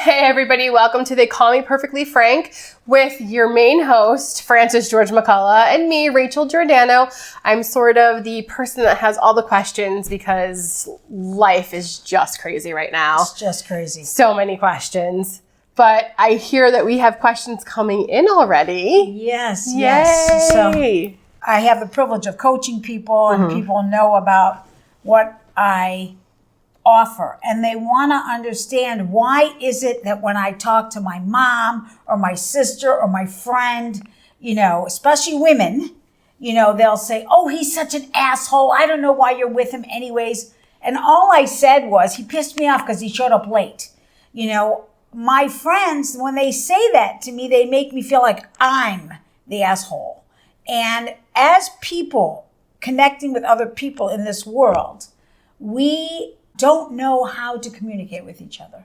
Hey everybody, welcome to They Call Me Perfectly Frank with your main host, Francis George-mccullough, and me, Rachel Giordano. I'm sort of the person that has all the questions because life is just crazy right now. It's just crazy. So many questions. But I hear that we have questions coming in already. Yes, Yay. yes. So I have the privilege of coaching people, and people know about what I offer, and they want to understand, why is it that when I talk to my mom or my sister or my friend, especially women, they'll say, oh, he's such an asshole. I don't know why you're with him anyways. And all I said was, he pissed me off because he showed up late. My friends, when they say that to me, they make me feel like I'm the asshole. And as people connecting with other people in this world, we don't know how to communicate with each other.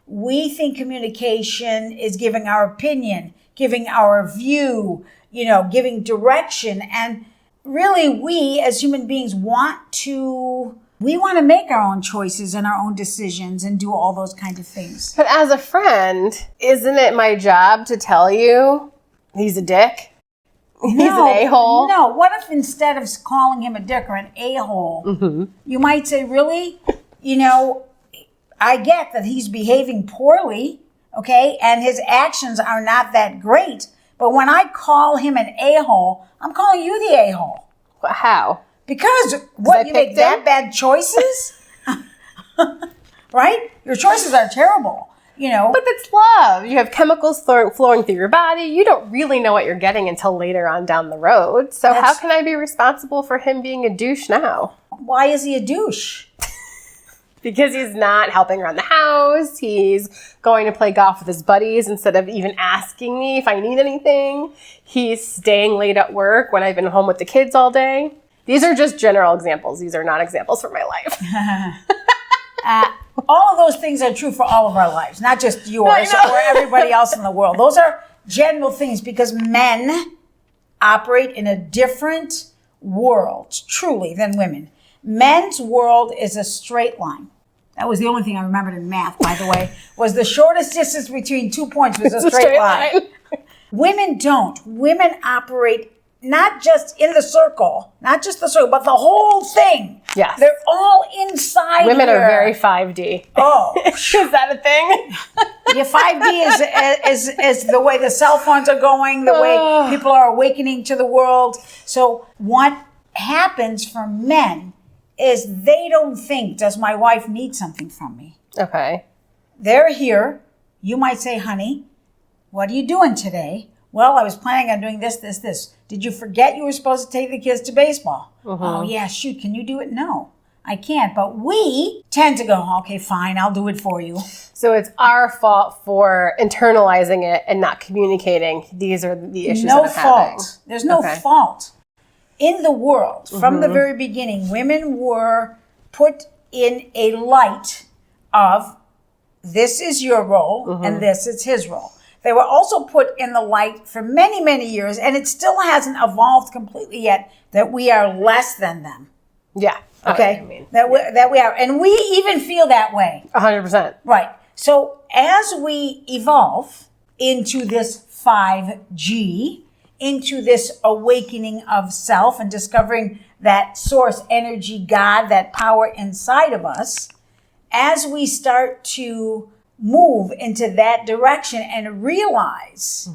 We think communication is giving our opinion, giving our view, giving direction. And really, we as human beings want to make our own choices and our own decisions and do all those kinds of things. But as a friend, isn't it my job to tell you he's a dick? He's an a-hole? No. What if instead of calling him a dick or an a-hole, you might say, really? I get that he's behaving poorly, okay, and his actions are not that great. But when I call him an a-hole, I'm calling you the a-hole. How? Because you make that bad choices? Right? Your choices are terrible, But that's love. You have chemicals flowing through your body. You don't really know what you're getting until later on down the road. So how can I be responsible for him being a douche now? Why is he a douche? Because he's not helping around the house. He's going to play golf with his buddies instead of even asking me if I need anything. He's staying late at work when I've been home with the kids all day. These are just general examples. These are not examples for my life. All of those things are true for all of our lives, not just yours or everybody else in the world. Those are general things because men operate in a different world, truly, than women. Men's world is a straight line. That was the only thing I remembered in math, by the way, was the shortest distance between 2 points was a straight line. Women don't. Women operate not just in the circle, but the whole thing. Yes. They're all inside. Women are very 5D. Oh. Is that a thing? Yeah, 5D is the way the cell phones are going, the way people are awakening to the world. So what happens for men is they don't think, does my wife need something from me? Okay. They're here. You might say, honey, what are you doing today? Well, I was planning on doing this. Did you forget you were supposed to take the kids to baseball? Oh, yeah, shoot. Can you do it? No, I can't. But we tend to go, okay, fine, I'll do it for you. So it's our fault for internalizing it and not communicating. These are the issues that I'm having. There's no fault. In the world, from the very beginning, women were put in a light of this is your role and this is his role. They were also put in the light for many, many years, and it still hasn't evolved completely yet, that we are less than them. Yeah. Okay? That we are. And we even feel that way. 100%. Right. So as we evolve into this 5G, into this awakening of self and discovering that source energy, God, that power inside of us, as we start to move into that direction and realize,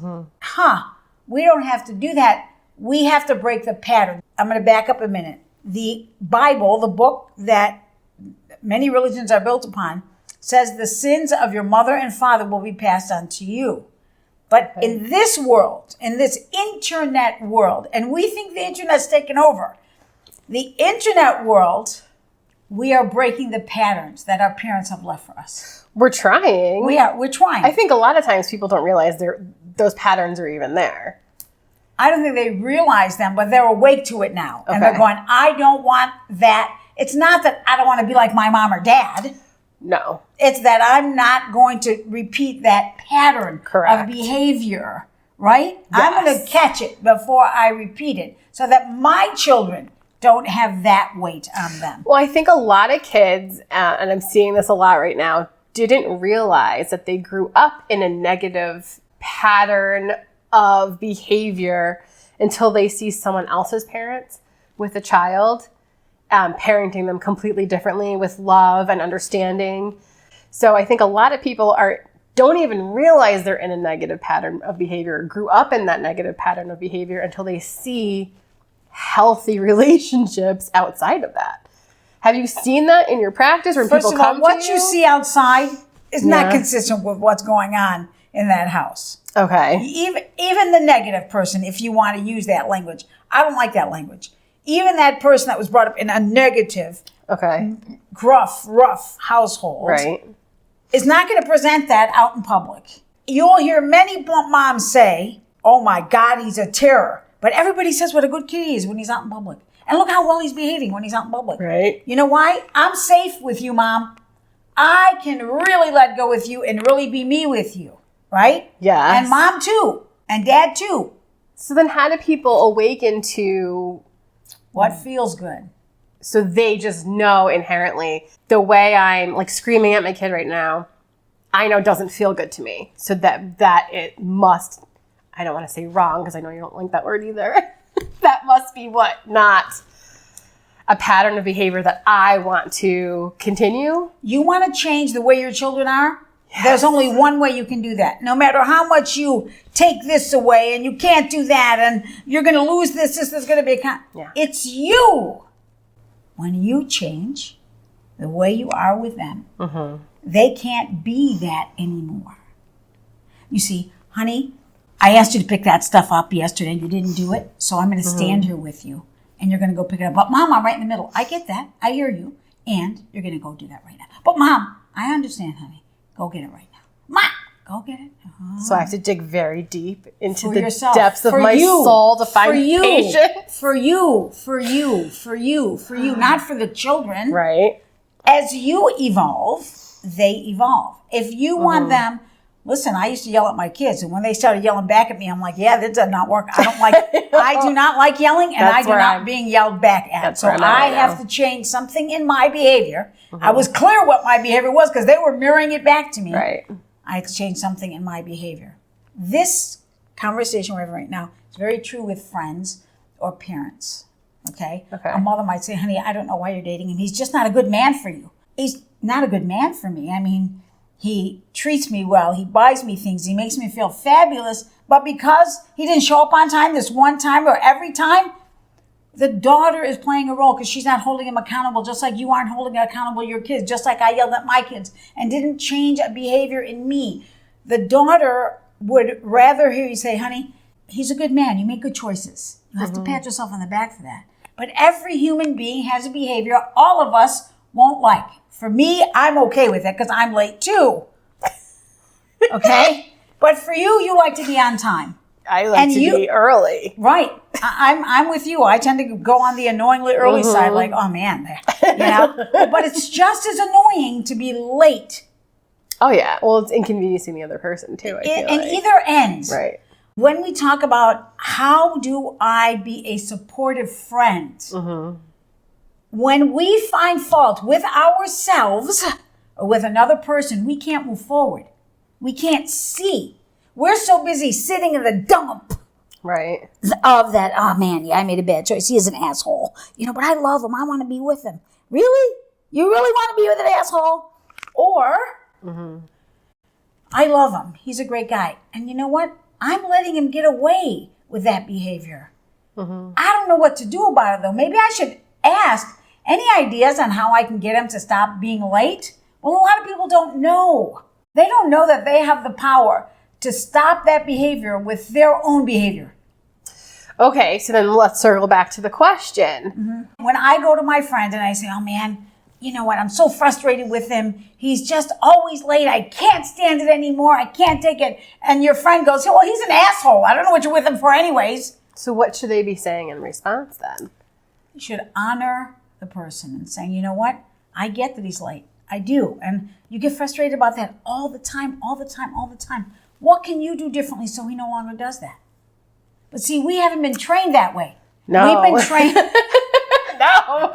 we don't have to do that. We have to break the pattern. I'm going to back up a minute. The Bible, the book that many religions are built upon, says the sins of your mother and father will be passed on to you. But in this world, in this internet world, and we think the internet's taken over, the internet world, we are breaking the patterns that our parents have left for us. We're trying. We're trying. I think a lot of times people don't realize those patterns are even there. I don't think they realize them, but they're awake to it now. Okay. And they're going, I don't want that. It's not that I don't want to be like my mom or dad. No. It's that I'm not going to repeat that pattern of behavior, right? Yes. I'm going to catch it before I repeat it so that my children don't have that weight on them. Well, I think a lot of kids, and I'm seeing this a lot right now, didn't realize that they grew up in a negative pattern of behavior until they see someone else's parents with a child, parenting them completely differently with love and understanding. So I think a lot of people don't even realize they're in a negative pattern of behavior, grew up in that negative pattern of behavior until they see healthy relationships outside of that. Have you seen that in your practice when people come to you? First of all, what you see outside is not consistent with what's going on in that house. Okay. Even the negative person, if you want to use that language, I don't like that language. Even that person that was brought up in a negative, gruff, rough household, is not going to present that out in public. You'll hear many moms say, "Oh my God, he's a terror." But everybody says what a good kid he is when he's out in public. And look how well he's behaving when he's out in public. Right. You know why? I'm safe with you, Mom. I can really let go with you and really be me with you. Right? Yes. And Mom too. And Dad too. So then how do people awaken to what feels good? So they just know inherently the way I'm like screaming at my kid right now, I know doesn't feel good to me. So that it must, I don't want to say wrong because I know you don't like that word either. That must be not a pattern of behavior that I want to continue. You want to change the way your children are? Yes. There's only one way you can do that. No matter how much you take this away and you can't do that and you're going to lose this is going to be It's you. When you change the way you are with them, they can't be that anymore. You see, honey, I asked you to pick that stuff up yesterday and you didn't do it, so I'm going to stand here with you and you're going to go pick it up. But Mom, I'm right in the middle. I get that. I hear you. And you're going to go do that right now. But Mom, I understand, honey. Go get it right now. Mom, go get it. So I have to dig very deep into the yourself. depths of my soul to find patience. For you. Not for the children. Right. As you evolve, they evolve. If you want them, listen, I used to yell at my kids, and when they started yelling back at me, I'm like, yeah, that does not work. I do not like yelling, and I do not being yelled back at. So I have to change something in my behavior. I was clear what my behavior was because they were mirroring it back to me. Right. I had to change something in my behavior. This conversation we're having right now is very true with friends or parents. Okay? A mother might say, honey, I don't know why you're dating him. He's just not a good man for you. He's not a good man for me. I mean, he treats me well. He buys me things. He makes me feel fabulous. But because he didn't show up on time this one time or every time, the daughter is playing a role because she's not holding him accountable, just like you aren't holding accountable your kids, just like I yelled at my kids and didn't change a behavior in me. The daughter would rather hear you say, honey, he's a good man. You make good choices. You have to pat yourself on the back for that. But every human being has a behavior all of us won't like. For me, I'm okay with it because I'm late too. Okay? But for you, you like to be on time. I like to be early. Right. I'm with you. I tend to go on the annoyingly early side, like, oh man, But it's just as annoying to be late. Oh yeah. Well, it's inconveniencing the other person too. Either ends. Right. When we talk about how do I be a supportive friend, when we find fault with ourselves or with another person, we can't move forward. We can't see. We're so busy sitting in the dump. Right. Of that, oh man, yeah, I made a bad choice. He is an asshole. But I love him. I want to be with him. Really? You really want to be with an asshole? Or, I love him. He's a great guy. And you know what? I'm letting him get away with that behavior. I don't know what to do about it, though. Maybe I should ask, any ideas on how I can get him to stop being late? Well, a lot of people don't know. They don't know that they have the power to stop that behavior with their own behavior. Okay, so then let's circle back to the question. When I go to my friend and I say, oh man, you know what, I'm so frustrated with him. He's just always late. I can't stand it anymore. I can't take it. And your friend goes, well, he's an asshole. I don't know what you're with him for anyways. So what should they be saying in response then? You should honor the person and saying, you know what, I get that he's late. I do. And you get frustrated about that all the time. What can you do differently so he no longer does that? But see, we haven't been trained that way. No. We've been trained. No.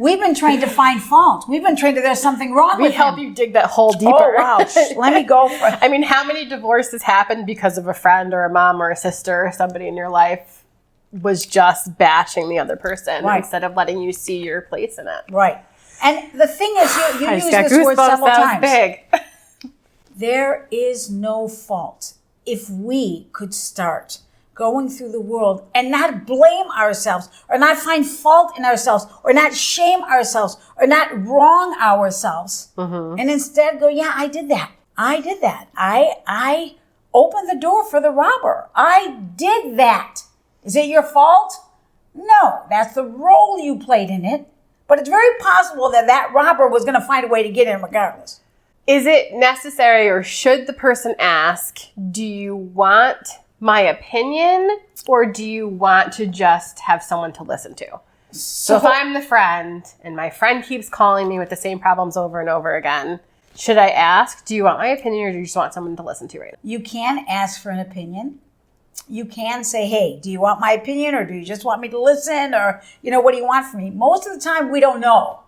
We've been trained to find fault. We've been trained that there's something wrong with him. We help you dig that hole deeper. Oh, wow. Let me go for it. I mean, how many divorces happened because of a friend or a mom or a sister or somebody in your life was just bashing the other person instead of letting you see your place in it? Right. And the thing is, you use this word several times. Big. There is no fault. If we could start going through the world and not blame ourselves or not find fault in ourselves or not shame ourselves or not wrong ourselves and instead go, yeah, I did that. I opened the door for the robber. I did that. Is it your fault? No, that's the role you played in it. But it's very possible that that robber was going to find a way to get in regardless. Is it necessary or should the person ask, do you want my opinion or do you want to just have someone to listen to? So if I'm the friend and my friend keeps calling me with the same problems over and over again, should I ask, do you want my opinion or do you just want someone to listen to right now? You can ask for an opinion. You can say, hey, do you want my opinion or do you just want me to listen? Or, what do you want from me? Most of the time, we don't know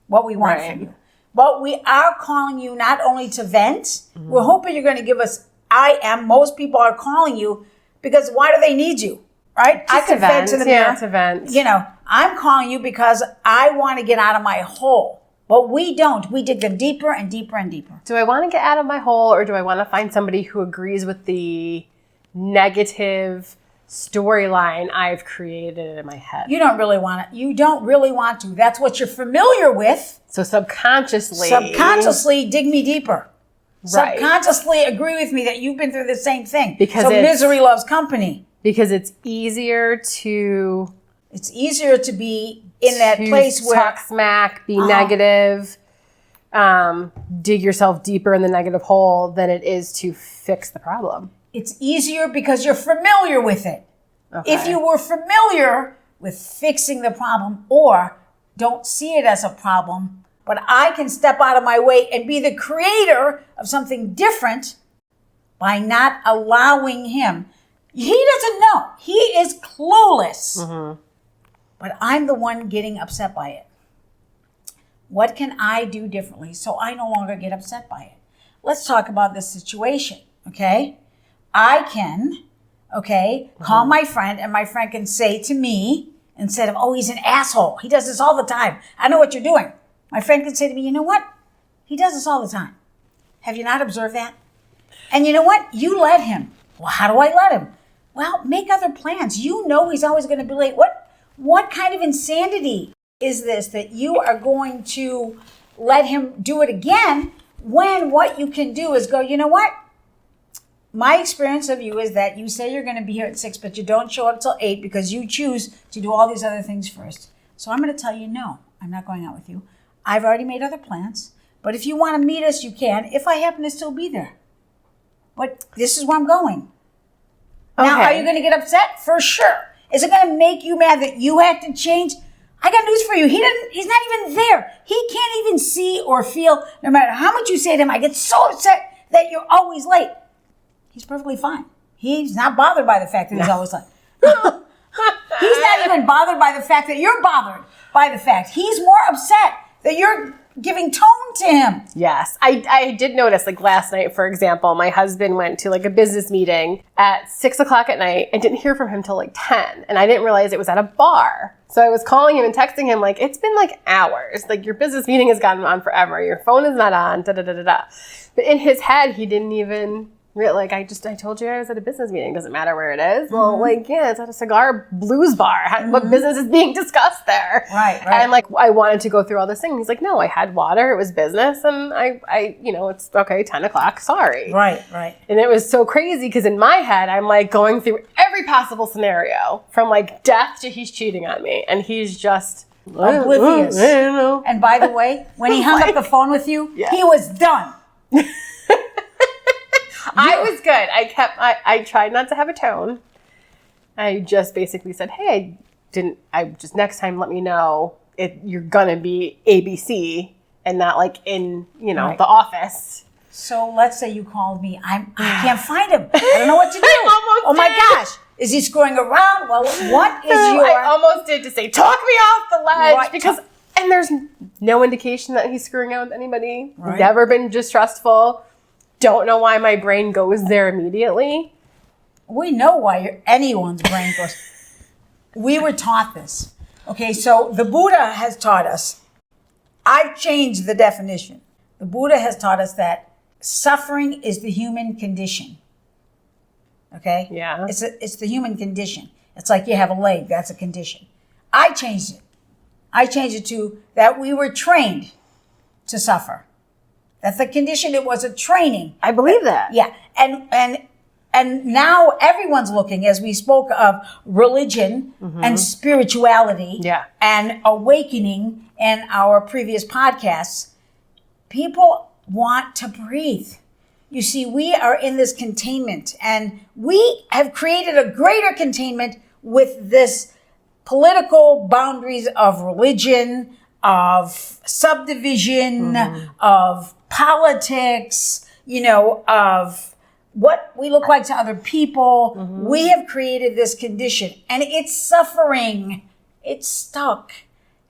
what we want from you. But we are calling you not only to vent. We're hoping you're going to give us, most people are calling you because why do they need you? Right? Just I could vent to the mirror. Yeah, to vent. I'm calling you because I want to get out of my hole. But we don't. We dig them deeper and deeper and deeper. Do I want to get out of my hole or do I want to find somebody who agrees with the negative storyline I've created in my head? You don't really want it. You don't really want to. That's what you're familiar with. So subconsciously dig me deeper. Right. Subconsciously agree with me that you've been through the same thing. Because misery loves company. Because it's easier to be in that place where talk smack, be negative, dig yourself deeper in the negative hole than it is to fix the problem. It's easier because you're familiar with it. Okay. If you were familiar with fixing the problem or don't see it as a problem, but I can step out of my way and be the creator of something different by not allowing him. He doesn't know. He is clueless. But I'm the one getting upset by it. What can I do differently so I no longer get upset by it? Let's talk about this situation, okay? I can, call my friend and my friend can say to me, instead of, oh, he's an asshole. He does this all the time. I know what you're doing. My friend can say to me, you know what? He does this all the time. Have you not observed that? And you know what? You let him. Well, how do I let him? Well, make other plans. You know he's always going to be late. What kind of insanity is this that you are going to let him do it again when what you can do is go, you know what? My experience of you is that you say you're going to be here at 6, but you don't show up till 8 because you choose to do all these other things first. So I'm going to tell you, no, I'm not going out with you. I've already made other plans. But if you want to meet us, you can, if I happen to still be there. But this is where I'm going. Okay. Now, are you going to get upset? For sure. Is it going to make you mad that you had to change? I got news for you. He's not even there. He can't even see or feel, no matter how much you say to him, I get so upset that you're always late. He's perfectly fine. He's not bothered by the fact that he's always late. He's not even bothered by the fact that you're bothered by the fact. He's more upset that you're giving tone to him. Yes. I did notice, last night, for example, my husband went to a business meeting at 6 o'clock at night and didn't hear from him till 10. And I didn't realize it was at a bar. So I was calling him and texting him it's been hours. Your business meeting has gone on forever. Your phone is not on, da-da-da-da-da. But in his head, he didn't even... I told you I was at a business meeting. Doesn't matter where it is. Well, it's at a cigar blues bar. What business is being discussed there? Right. And I wanted to go through all this thing. He's like, no, I had water. It was business. And I it's okay, 10 o'clock. Sorry. Right. And it was so crazy because in my head, I'm going through every possible scenario from death to he's cheating on me. And he's just oblivious. I don't know. And by the way, when he hung up the phone with you, he was done. I was good. I tried not to have a tone. I just basically said, hey, next time let me know if you're gonna be ABC and not in, the office. So let's say you called me. I can't find him. I don't know what to do. Oh my gosh. Is he screwing around? Well, what is your... I almost did to say, talk me off the ledge because And there's no indication that he's screwing out with anybody. Right. Never been distrustful. Don't know why my brain goes there immediately. We know why anyone's brain goes. We were taught this. Okay, so the Buddha has taught us. I've changed the definition. The Buddha has taught us that suffering is the human condition. Okay? Yeah. It's the human condition. It's like you have a leg. That's a condition. I changed it. I changed it to that we were trained to suffer. That's the condition. It was a training. I believe that. Yeah. And now everyone's looking, as we spoke of religion and spirituality and awakening in our previous podcasts. People want to breathe. You see, we are in this containment, and we have created a greater containment with this political boundaries of religion, of subdivision, of politics, of what we look like to other people. We have created this condition, and it's suffering. It's stuck,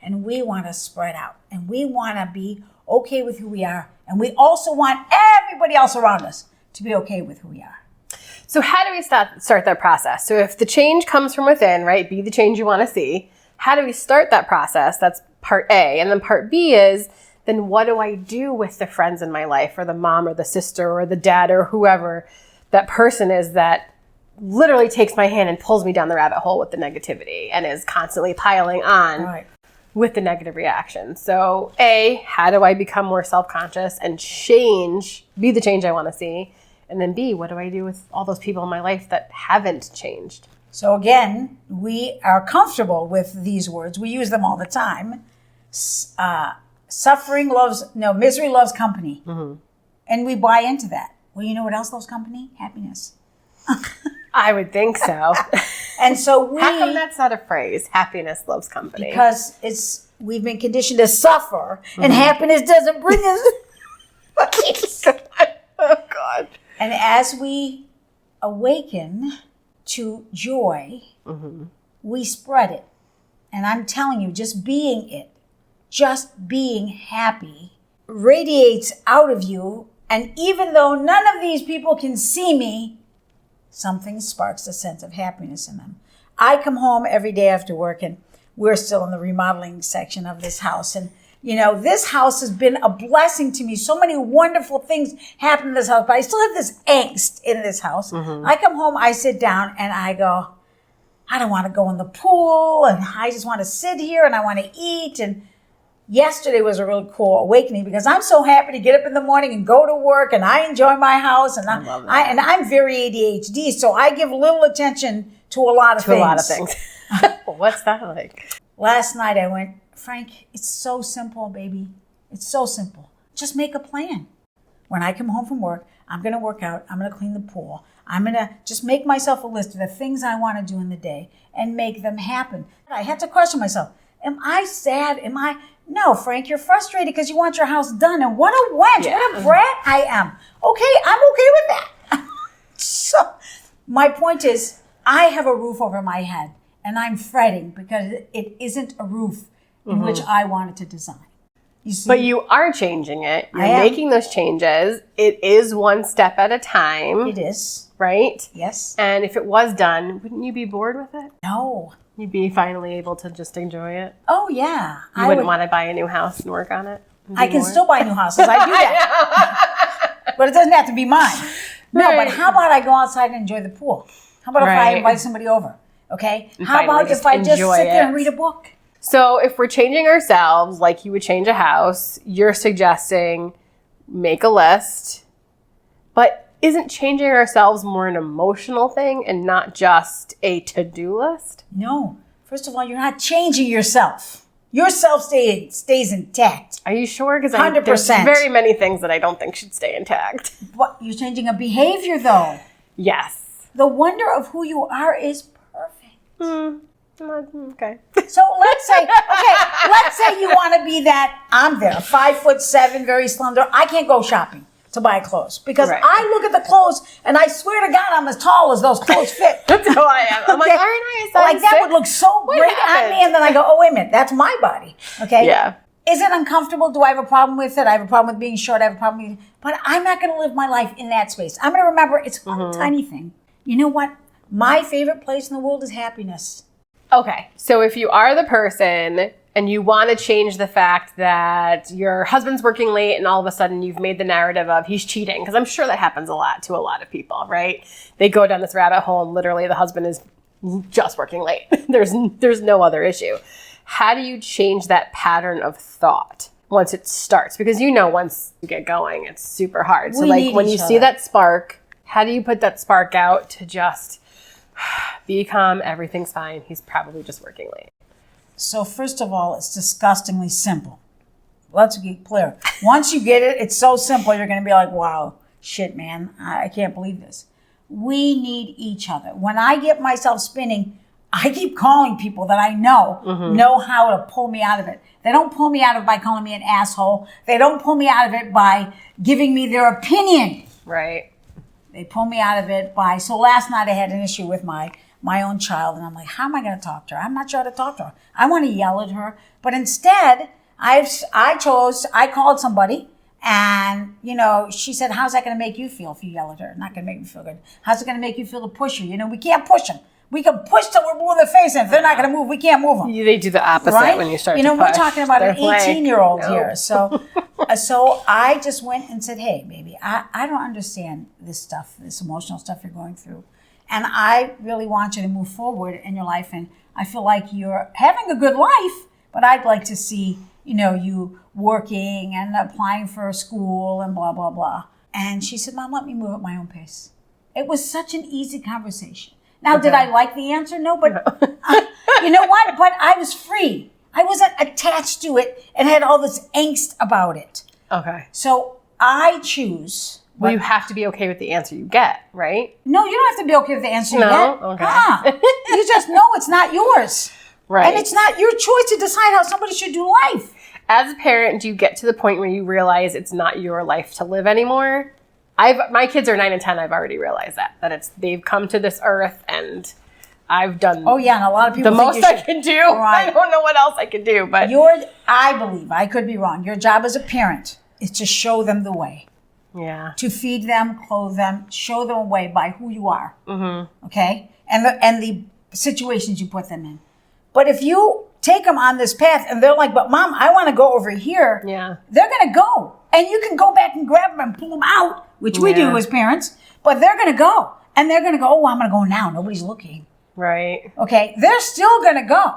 and we want to spread out, and we want to be okay with who we are, and we also want everybody else around us to be okay with who we are. So how do we start that process? So if the change comes from within, right, be the change you want to see, how do we start that process? That's part A. And then part B is, then what do I do with the friends in my life, or the mom or the sister or the dad or whoever that person is that literally takes my hand and pulls me down the rabbit hole with the negativity and is constantly piling on with the negative reaction. So A, how do I become more self-conscious and be the change I want to see? And then B, what do I do with all those people in my life that haven't changed? So again, we are comfortable with these words. We use them all the time. Misery loves company. And we buy into that. Well, you know what else loves company? Happiness. I would think so. And so how come that's not a phrase? Happiness loves company. Because we've been conditioned to suffer, and happiness doesn't bring us. Oh, God. And as we awaken to joy, we spread it. And I'm telling you, just being happy, radiates out of you. And even though none of these people can see me, something sparks a sense of happiness in them. I come home every day after work, and we're still in the remodeling section of this house. And this house has been a blessing to me. So many wonderful things happen in this house, but I still have this angst in this house. I come home, I sit down, and I go, I don't want to go in the pool, and I just want to sit here, and I want to eat. And yesterday was a really cool awakening, because I'm so happy to get up in the morning and go to work, and I enjoy my house, and I'm very ADHD, so I give little attention to a lot of things. What's that like? Last night I went, Frank, it's so simple, baby. It's so simple. Just make a plan. When I come home from work, I'm going to work out. I'm going to clean the pool. I'm going to just make myself a list of the things I want to do in the day and make them happen. I had to question myself. Am I sad? No, Frank, you're frustrated because you want your house done. And what a wench, what a brat I am. Okay, I'm okay with that. So my point is, I have a roof over my head, and I'm fretting because it isn't a roof in which I wanted to design. You see? But you are changing it. You're making those changes. It is one step at a time. It is. Right? Yes. And if it was done, wouldn't you be bored with it? No. You'd be finally able to just enjoy it? Oh, yeah. You wouldn't want to buy a new house and work on it? I can still buy new houses. I do that. But it doesn't have to be mine. No, Right. but how about I go outside and enjoy the pool? How about if I invite somebody over? Okay? And how about if I just enjoy sit there it. and read a book? So if we're changing ourselves like you would change a house, you're suggesting make a list. But isn't changing ourselves more an emotional thing and not just a to-do list? No. First of all, you're not changing yourself. Your self stays intact. Are you sure? Because 100%. There's very many things that I don't think should stay intact. But you're changing a behavior, though. Yes. The wonder of who you are is perfect. Okay. So let's say you want to be that. I'm there, 5'7", very slender. I can't go shopping. to buy clothes because Right. I look at the clothes and I swear to God I'm as tall as those clothes fit. That's how I am. I'm like, aren't I a size Like that 6? would look so What great on happened? me, and then I go, oh wait a minute, that's my body. Okay. Yeah. Is it uncomfortable? Do I have a problem with it? I have a problem with being short. I have a problem with but I'm not going to live my life in that space. I'm going to remember it's one tiny thing. You know what? My favorite place in the world is happiness. Okay. So if you are the person and you want to change the fact that your husband's working late and all of a sudden you've made the narrative of he's cheating, because I'm sure that happens a lot to a lot of people, right? They go down this rabbit hole and literally the husband is just working late. There's no other issue. How do you change that pattern of thought once it starts? Because once you get going, it's super hard. So like when you see that spark, how do you put that spark out to just be calm, everything's fine, he's probably just working late? So first of all, it's disgustingly simple. Let's get clear. Once you get it, it's so simple, you're going to be like, wow, shit, man, I can't believe this. We need each other. When I get myself spinning, I keep calling people that I know how to pull me out of it. They don't pull me out of it by calling me an asshole. They don't pull me out of it by giving me their opinion. Right. They pull me out of it by, so last night I had an issue with my own child, and I'm like, how am I going to talk to her? I'm not sure how to talk to her. I want to yell at her. But instead, I called somebody, and, she said, how's that going to make you feel if you yell at her? Not going to make me feel good. How's it going to make you feel to push her? We can't push them. We can push till we're blue in the face, and if they're not going to move, we can't move them. They do the opposite right? when you start to push. We're talking about an 18-year-old no. here. So I just went and said, hey, baby, I don't understand this stuff, this emotional stuff you're going through. And I really want you to move forward in your life. And I feel like you're having a good life, but I'd like to see, you working and applying for a school and blah, blah, blah. And she said, Mom, let me move at my own pace. It was such an easy conversation. Now, Did I like the answer? No, but you know what? But I was free. I wasn't attached to it and had all this angst about it. Okay. So I choose. Well, you have to be okay with the answer you get, right? No, you don't have to be okay with the answer you get. Okay. You just know it's not yours. Right. And it's not your choice to decide how somebody should do life. As a parent, do you get to the point where you realize it's not your life to live anymore? My kids are 9 and 10. I've already realized that they've come to this earth, and I've done. Oh yeah, and a lot of people the most I can do. Right. I don't know what else I can do, but I believe I could be wrong. Your job as a parent is to show them the way. Yeah. To feed them, clothe them, show them a way by who you are. Mm-hmm. Okay, and the situations you put them in. But if you take them on this path and they're like, but Mom, I want to go over here. Yeah. They're going to go. And you can go back and grab them and pull them out, which we do as parents. But they're going to go. And they're going to go, oh, I'm going to go now. Nobody's looking. Right. Okay. They're still going to go.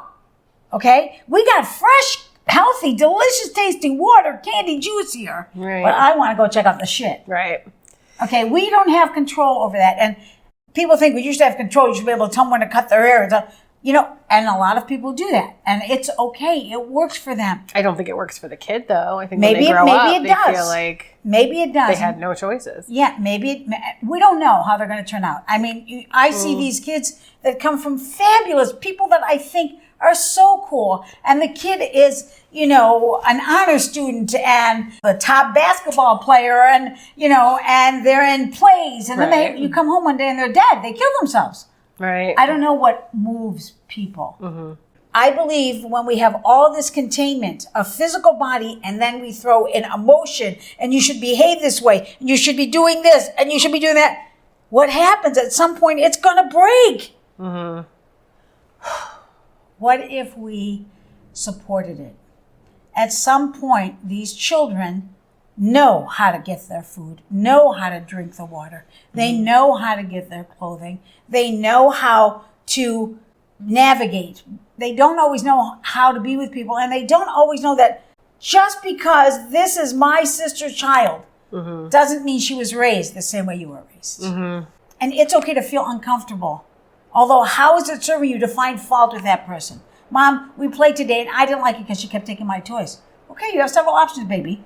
Okay. We got fresh, healthy, delicious tasting water, candy, juice here. Right. But I want to go check out the shit. Right. Okay. We don't have control over that. And people think we used to have control. You should be able to tell them when to cut their hair. And a lot of people do that. And it's okay. It works for them. I don't think it works for the kid, though. I think maybe when they grow up, it does. They feel like maybe it does. They had no choices. Yeah, we don't know how they're going to turn out. I mean, I see these kids that come from fabulous people that I think are so cool. And the kid is, an honor student and the top basketball player and, and they're in plays. And then you come home one day and they're dead. They kill themselves. Right. I don't know what moves people. Mm-hmm. I believe when we have all this containment of physical body and then we throw in emotion and you should behave this way and you should be doing this and you should be doing that, what happens at some point, it's going to break. Mm-hmm. What if we supported it? At some point, these children know how to get their food, know how to drink the water. They know how to get their clothing. They know how to navigate. They don't always know how to be with people, and they don't always know that just because this is my sister's child doesn't mean she was raised the same way you were raised. Mm-hmm. And it's okay to feel uncomfortable. Although, how is it serving you to find fault with that person? Mom, we played today, and I didn't like it because she kept taking my toys. Okay, you have several options, baby.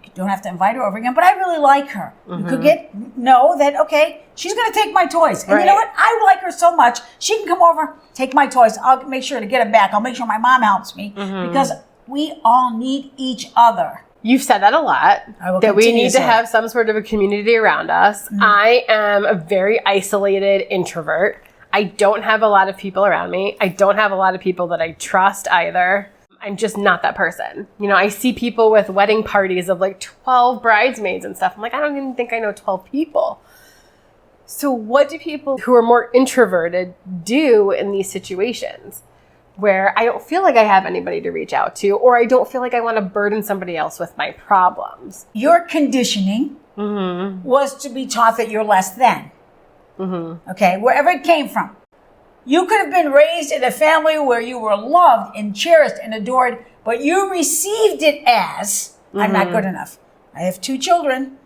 You don't have to invite her over again, but I really like her. Mm-hmm. You could know that, okay, she's going to take my toys. And you know what? I like her so much. She can come over, take my toys. I'll make sure to get them back. I'll make sure my mom helps me because we all need each other. You've said that a lot, that we need to have some sort of a community around us. Mm-hmm. I am a very isolated introvert. I don't have a lot of people around me. I don't have a lot of people that I trust either. I'm just not that person. You know, I see people with wedding parties of like 12 bridesmaids and stuff. I'm like, I don't even think I know 12 people. So what do people who are more introverted do in these situations where I don't feel like I have anybody to reach out to, or I don't feel like I want to burden somebody else with my problems? Your conditioning was to be taught that you're less than. Mm-hmm. Okay, wherever it came from. You could have been raised in a family where you were loved and cherished and adored, but you received it as, I'm not good enough. I have 2 children.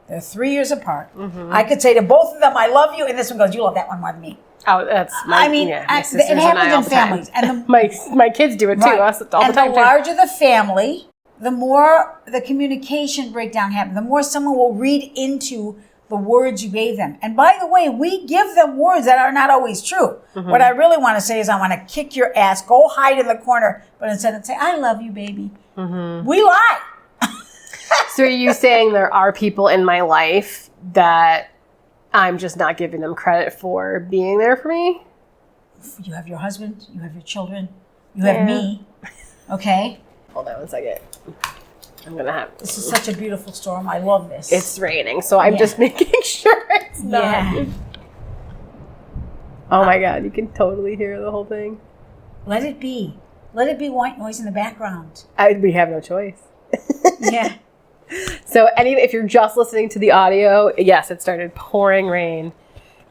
They're 3 years apart. Mm-hmm. I could say to both of them, I love you, and this one goes, you love that one more than me. Oh, that's my, my sisters it happens in families. And my kids do it too, all the time. And the larger the family, the more the communication breakdown happens, the more someone will read into the words you gave them. And by the way, we give them words that are not always true. Mm-hmm. What I really want to say is I want to kick your ass, go hide in the corner, but instead of say, I love you, baby. Mm-hmm. We lie. So are you saying there are people in my life that I'm just not giving them credit for being there for me? You have your husband, you have your children, you have me, okay? Hold on 1 second. I'm going to have... This is such a beautiful storm. I love this. It's raining, so I'm just making sure it's not. Yeah. Oh my God, you can totally hear the whole thing. Let it be. Let it be white noise in the background. We have no choice. Yeah. So if you're just listening to the audio, yes, it started pouring rain.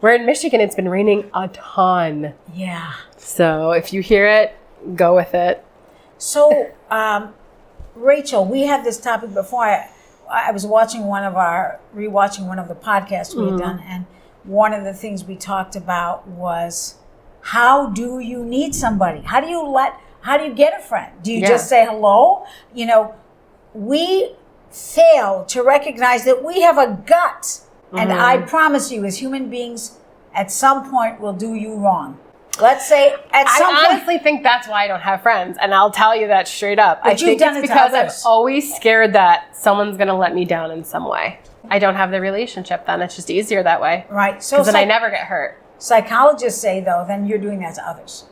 We're in Michigan. It's been raining a ton. Yeah. So if you hear it, go with it. So, Rachel, we had this topic before. I was rewatching one of the podcasts we had done, and one of the things we talked about was, how do you need somebody? How do you get a friend? Do you just say hello? You know, we fail to recognize that we have a gut. And I promise you, as human beings, at some point we'll do you wrong. Let's say at some point. I honestly think that's why I don't have friends. And I'll tell you that straight up. But I think it's because I'm always scared that someone's going to let me down in some way. I don't have the relationship then. It's just easier that way. Right. So because then I never get hurt. Psychologists say, though, then you're doing that to others.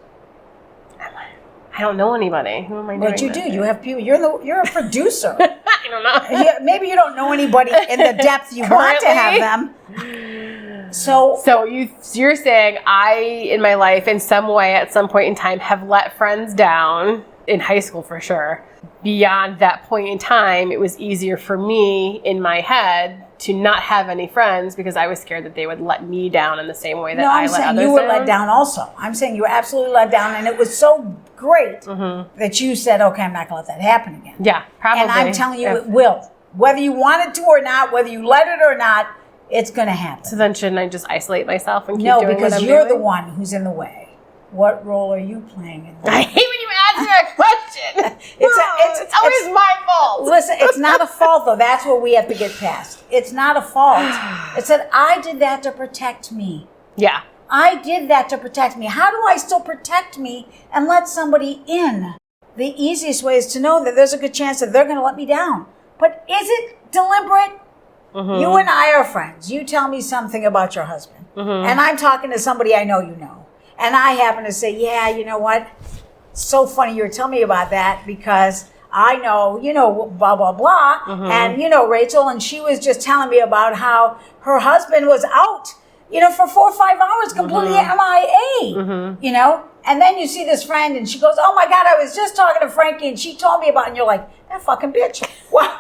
I don't know anybody. Who am I doing? But you do. You have people. You're a producer. I don't know. Maybe you don't know anybody in the depth you want to have them. So you're saying I, in my life, in some way, at some point in time, have let friends down, in high school for sure. Beyond that point in time, it was easier for me in my head to not have any friends because I was scared that they would let me down in the same way that I let others down. No, I'm saying you were let down also. I'm saying you were absolutely let down, and it was so great that you said, okay, I'm not going to let that happen again. Yeah, probably. And I'm telling you, it will. Whether you wanted to or not, whether you let it or not, it's going to happen. So then shouldn't I just isolate myself and keep doing what I'm doing? No, because you're the one who's in the way. What role are you playing in that? I hate when you answer that question. It's always my fault. Listen, it's not a fault, though. That's what we have to get past. It's not a fault. It's that I did that to protect me. Yeah. I did that to protect me. How do I still protect me and let somebody in? The easiest way is to know that there's a good chance that they're going to let me down. But is it deliberate? You and I are friends. You tell me something about your husband. And I'm talking to somebody I know you know. And I happen to say, yeah, you know what? It's so funny you're telling me about that because I know, blah, blah, blah. And, Rachel, and she was just telling me about how her husband was out, for 4 or 5 hours, completely MIA, And then you see this friend and she goes, oh my God, I was just talking to Frankie and she told me about it. And you're like, that fucking bitch. Well,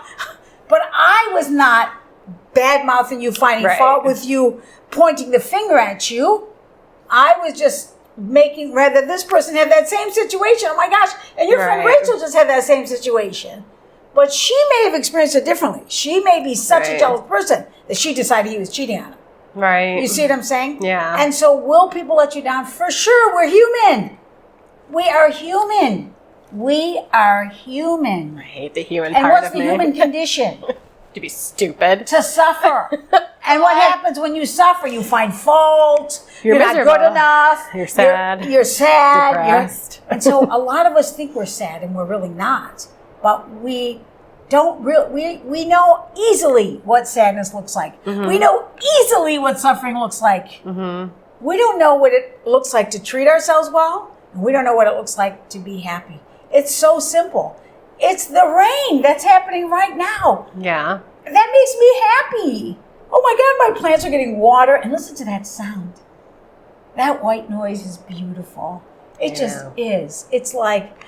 but I was not bad-mouthing you, finding fault with you, pointing the finger at you. I was just making rather this person had that same situation. Oh my gosh. And your friend Rachel just had that same situation. But she may have experienced it differently. She may be such a jealous person that she decided he was cheating on her. Right. You see what I'm saying? Yeah. And so will people let you down? For sure. We're human. We are human. We are human. I hate the human part of me. And what's the human condition? To be stupid. To suffer. And what happens when you suffer? You find fault. You're not good enough. You're sad. You're sad. Depressed. And so a lot of us think we're sad and we're really not. But we we know easily what sadness looks like. Mm-hmm. We know easily what suffering looks like. Mm-hmm. We don't know what it looks like to treat ourselves well. And we don't know what it looks like to be happy. It's so simple. It's the rain that's happening right now. Yeah. That makes me happy. Oh my God, my plants are getting water. And listen to that sound. That white noise is beautiful. It just is. It's like,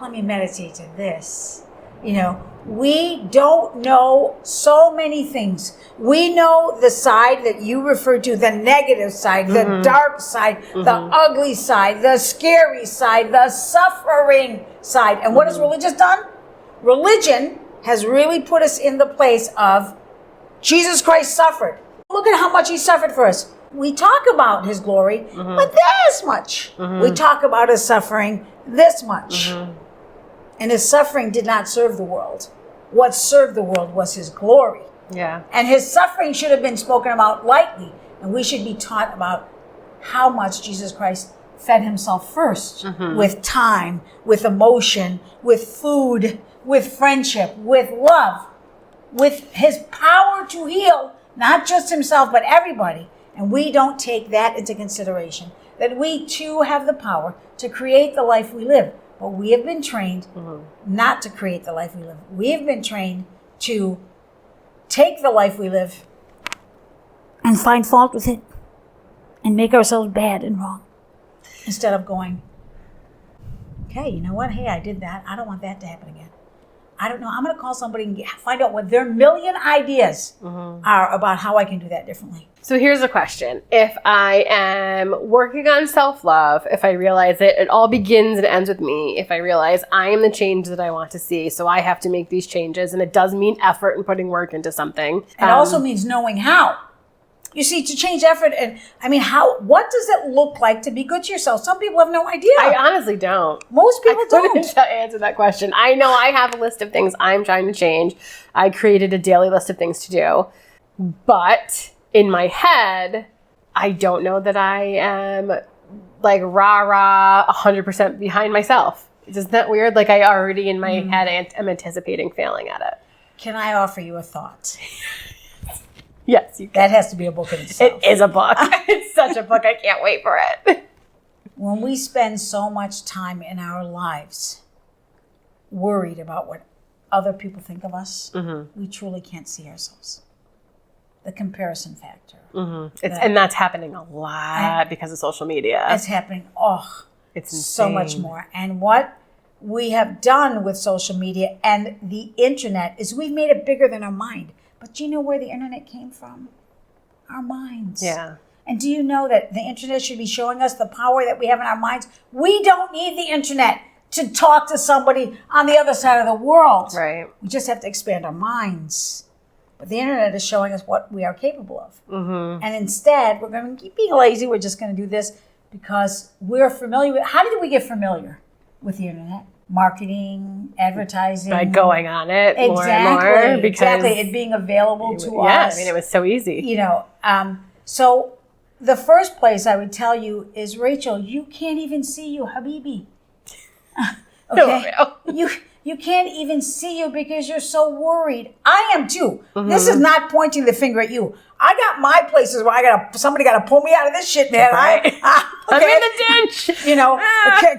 let me meditate to this. You know, we don't know so many things. We know the side that you refer to, the negative side, the dark side, the ugly side, the scary side, the suffering side. And what has religion done? Religion has really put us in the place of Jesus Christ suffered. Look at how much he suffered for us. We talk about his glory, but this much. We talk about his suffering this much. And his suffering did not serve the world. What served the world was his glory. Yeah. And his suffering should have been spoken about lightly. And we should be taught about how much Jesus Christ fed himself first with time, with emotion, with food, with friendship, with love, with his power to heal, not just himself, but everybody. And we don't take that into consideration, that we too have the power to create the life we live. But we have been trained not to create the life we live. We have been trained to take the life we live and find fault with it and make ourselves bad and wrong, instead of going, okay, you know what? Hey, I did that. I don't want that to happen again. I don't know. I'm going to call somebody and find out what their million ideas are about how I can do that differently. So here's a question. If I am working on self-love, if I realize that it all begins and ends with me, if I realize I am the change that I want to see, so I have to make these changes, and it does mean effort and putting work into something. It also means knowing how. You see, to change effort, and I mean, what does it look like to be good to yourself? Some people have no idea. I honestly don't. Most people don't. I couldn't answer that question. I know I have a list of things I'm trying to change. I created a daily list of things to do. But in my head, I don't know that I am like rah-rah 100% behind myself. Isn't that weird? Like I already in my head am anticipating failing at it. Can I offer you a thought? Yes, you can. That has to be a book in itself. It is a book. It's such a book. I can't wait for it. When we spend so much time in our lives worried about what other people think of us, we truly can't see ourselves. The comparison factor. And that's happening a lot because of social media. It's happening, it's insane. So much more. And what we have done with social media and the internet is we've made it bigger than our mind. But do you know where the internet came from? Our minds. Yeah. And do you know that the internet should be showing us the power that we have in our minds? We don't need the internet to talk to somebody on the other side of the world. Right. We just have to expand our minds. But the internet is showing us what we are capable of. And instead, we're going to keep being lazy. We're just going to do this because we're familiar with. How did we get familiar with the internet? Marketing, advertising. By going on it more and more. Exactly. It being available to us. Yeah, I mean, it was so easy. You know, so the first place I would tell you is, Rachel, you can't even see you, Habibi. Okay? You can't even see you because you're so worried. I am too. This is not pointing the finger at you. I got my places where somebody got to pull me out of this shit, man. Right. I'm in the ditch. You know,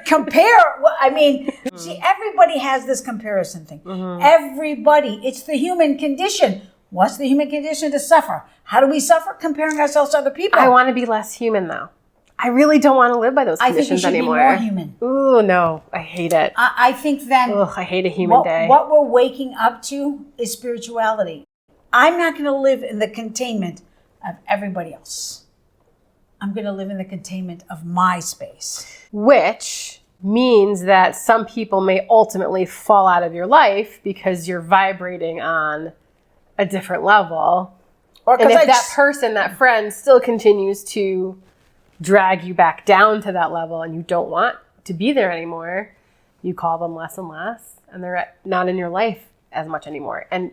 compare. I mean, see, everybody has this comparison thing. Everybody. It's the human condition. What's the human condition? To suffer. How do we suffer? Comparing ourselves to other people. I want to be less human, though. I really don't want to live by those conditions anymore. I think you should be more human. Ooh, no. I hate it. I think then... Ugh, I hate a human day. What we're waking up to is spirituality. I'm not going to live in the containment of everybody else. I'm going to live in the containment of my space. Which means that some people may ultimately fall out of your life because you're vibrating on a different level. And if that person, that friend, still continues to drag you back down to that level and you don't want to be there anymore, you call them less and less, and they're not in your life as much anymore. And